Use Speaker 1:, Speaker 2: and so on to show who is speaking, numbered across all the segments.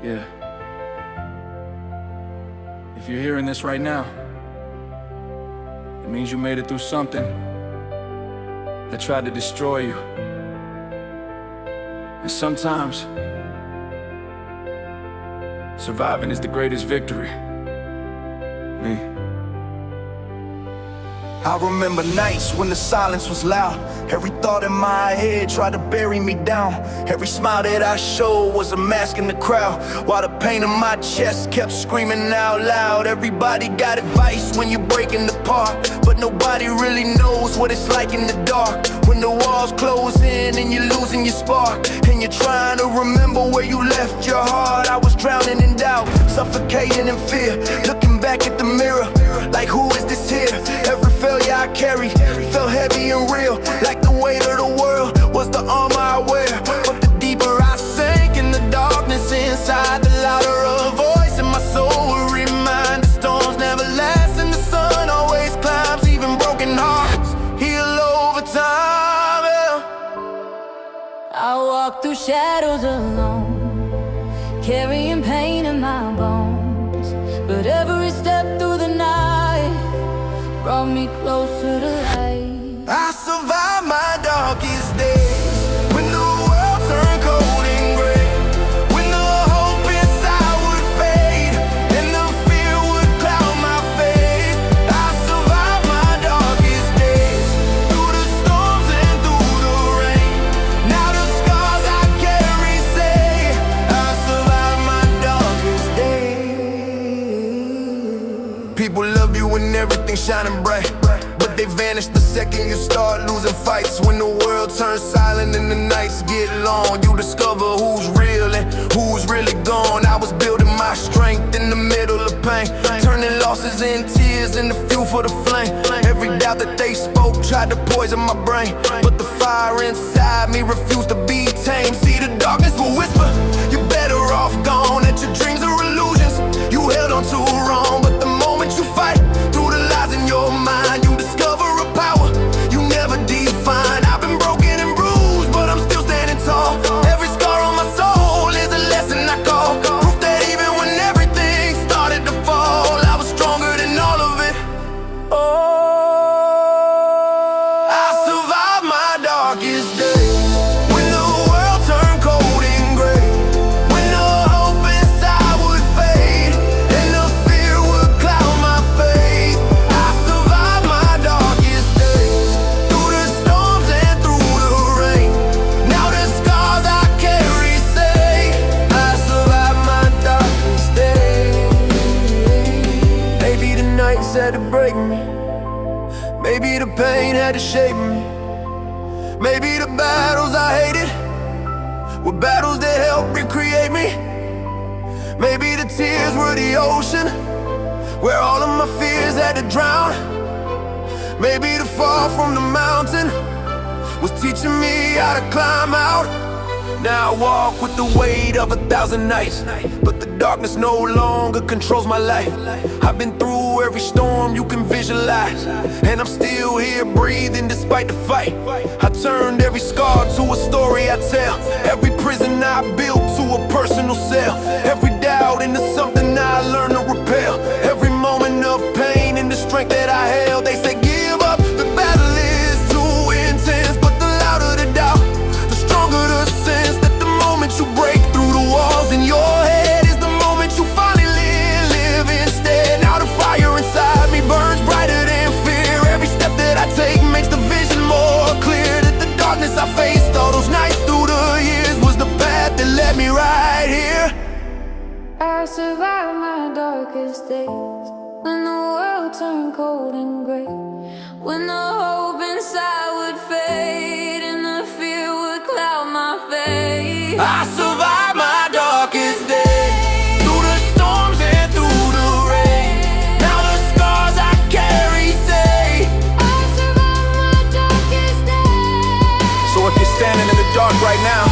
Speaker 1: Yeah. If you're hearing this right now, it means you made it through something that tried to destroy you. And sometimes, surviving is the greatest victory.
Speaker 2: I remember nights when the silence was loud. Every thought in my head tried to bury me down. Every smile that I showed was a mask in the crowd, while the pain in my chest kept screaming out loud. Everybody got advice when you're breaking apart, but nobody really knows what it's like in the dark. When the walls close in and you're losing your spark, and you're trying to remember where you left your heart. I was drowning in doubt, suffocating in fear, looking back at the mirror like, who is this here? Every failure I carried felt heavy and real, like the weight of the world was the armor I wear. But the deeper I sank in the darkness inside, the louder a voice in my soul would remind. The storms never last and the sun always climbs. Even broken hearts heal over time, yeah.
Speaker 3: I walk through shadows alone, carrying pain in my bones, but every step through the night brought me closer to light.
Speaker 2: I survived my darkest days, when the world turned cold and gray, when the hope inside would fade and the fear would cloud my faith. I survived my darkest days, through the storms and through the rain. Now the scars I carry say I survived my darkest days. People love you when everything's shining bright, but they vanish the second you start losing fights. When the world turns silent and the nights get long, you discover who's real and who's really gone. I was building my strength in the middle of pain, turning losses and tears into fuel for the flame. Every doubt that they spoke tried to poison my brain, but the fire inside me refused to be tamed. See, the darkness will whisper, you're better off gone, that your dreams are illusions you held on too wrong. But the moment you fight through the lies in your mind, you discover a power you never defined. I've been broken and bruised, but I'm still standing tall. Every scar on my soul is a lesson I call, proof that even when everything started to fall, I was stronger than all of it. Oh, I survived my darkest days, when the world turned cold and gray, when the hope inside would fade and the fear would cloud my faith. I survived my darkest days, through the storms and through the rain. Now the scars I carry say I survived my darkest days. Maybe the nights had to break me, maybe the pain had to shape me, maybe the battles I hated were battles that helped recreate me. Maybe the tears were the ocean where all of my fears had to drown. Maybe the fall from the mountain was teaching me how to climb out. Now I walk with the weight of 1,000 nights, but the darkness no longer controls my life. I've been through every storm you can visualize, and I'm still here breathing despite the fight. I turned every scar to a story I tell, every prison I built to a personal cell, every doubt into something I learned to repel, every moment of pain and the strength that I held. They say give up, the battle is too intense, but the louder the doubt, the stronger the sense that the moment you break through the walls in your head is the moment you finally live instead. Now the fire inside me burns brighter than fear. Every step that I take makes the vision more clear, that the darkness I faced all those nights through the years was the path that led me right here.
Speaker 3: I survived my darkest days, when the world turned cold and gray, when the hope inside would fade and the fear would cloud my faith.
Speaker 2: I survived my darkest days, through the storms and through the rain. Now the scars I carry say
Speaker 3: I survived my darkest days.
Speaker 2: So if you're standing in the dark right now,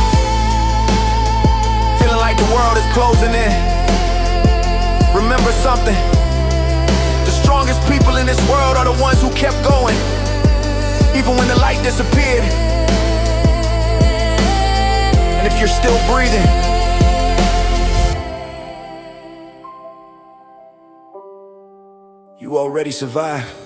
Speaker 2: feeling like the world is closing in, remember something: the strongest people in this world are the ones who kept going, even when the light disappeared. And if you're still breathing, You already survived.